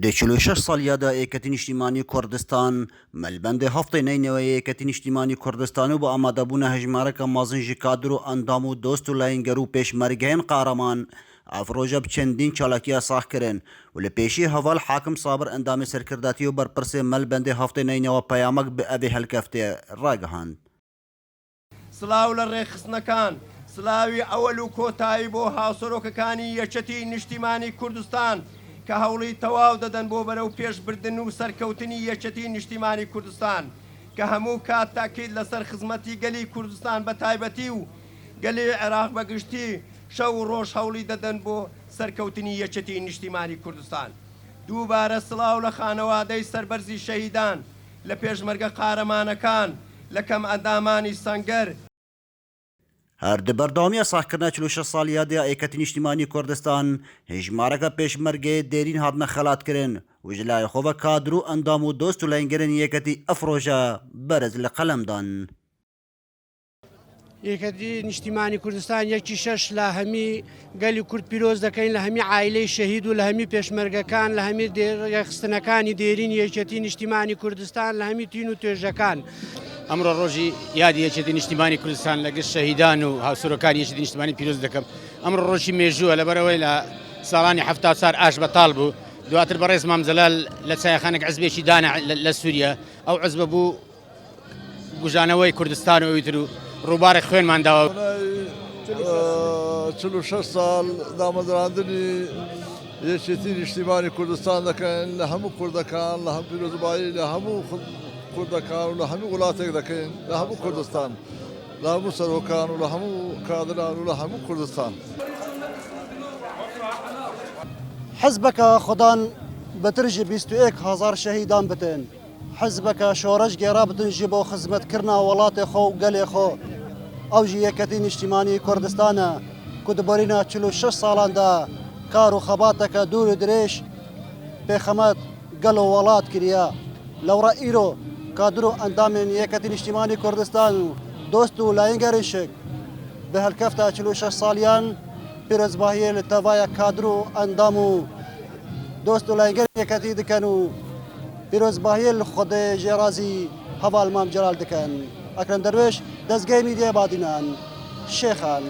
Di 46 saliya da Yeketî Niştimanî Kurdistan melbendê heftê neyneweyê Yeketî Niştimanî Kurdistanê bi amadebûna hejmareka mezin ji kadr û endam û dost û lehînger û pêşmergehên qahraman ev roja bi çendîn çalakiya sax kirin û li pêşî heval hakim Sabir endamê serkirdetî û berpirsê melbendê heftê neynewe peyamek bi evê helkeftê ragihand. سلااو لە ڕێخستنەکان سلاوی ئەوەل و کۆتایی بۆ هاوسەرۆکەکانی یەکێتی نیشتیمانی کوردستان کە هەوڵی تەواو دەدەن بۆ بەرەو پێشبردن و سەرکەوتنی یەکێتی نیشتیمانی کوردستان کە هەموو کات تاکید لەسەر خزمەتی گەلی کوردستان بە تایبەتی و گەلی عێراق بەگشتی شەو و ڕۆژ هەوڵی دەدەن بۆ سەرکەوتنی یەکێتی نیشتیمانی کوردستان. دووبارە سلااو لە خانەوادەی سەربەرزی شەهیدان لە پێشمەرگە قارەمانەکان لە کەم ئەندامانی سەنگەر هەر di berdewamiya saxkirina 46 saliya de Yeketî Niştimanî Kurdistan hejmareka pêşmergeyê derîn hatine xelatkirin û ji layê xwe ve kadr û endam û dost û lehîngerên yeketî ev roja berez li qelem dan. یەکەتی نیشتیمانی کوردستان یەکی شەش لە هەمی گەلی کورد پیرۆز دەکەین لە هەمی عایلەی شەهید و لە هەمی پێشمەرگەکان لە هەمی ڕێخستنەکانی دێرین یەکەتی نیشتیمانی کوردستان لە هەمی تین و توێژەکان. ئەمڕۆ ڕۆژی یادی یەکێتی نیشتیمانی کوردستان لەگەشت شەهیدان و هاوسەرۆکانی یەکێتی نیشتیمانی پیرۆز دەکەم. ئەمڕۆ ڕۆژی مێژووە لەبەرەوەی لە ساڵانی 70 سال ئاش بەتاڵ بوو دواتر بەڕێز مام جەلال لە چایەخانێک عزبێکی دانا لە سووریا ئەو عزبە بوو گوژانەوەی کوردستان و ئەویتر و ڕووبارێک خوێنمان داوە 46 ساڵ دامەزراندنی یەکێتی نیشتیمانی کوردستان دەکەن لە هەموو کوردەکان لە هەم پیرۆزبایی لە هەموو کوردەکان و لە هەموو وڵاتێک دەکەین لە هەموو کوردستان لە هەموو سەرۆکان و لە هەموو کادران و لە هەموو کوردستان. حزبەکە خۆدان بەتر ji 21,000 شەهیدان بتن. حزبەکە شۆڕش گێرا بتن ji بۆ خزمەتکردنا وڵاتێ خۆ و گەلێ خۆ. ئەو ژی یەکەتی نیشتیمانی کوردستانە ku diborîna 46 salan da kar û xebateke dûr û dirêj pêxemet gel û welat kiriye. Lewra îro kadr û endamên yeketî niştimanî Kurdistan û dost û lehîngerên şik bi helkefta 46 saliyan pîrozbahiyê li tevaya kadr û endam û dost û lehîngerên yeketî dikin û pîrozbahiyê li Xwedê jê razî heval Mam Celal dikin. Ekrem Derviş dezgehê mîdyaya Badînan Şêxan.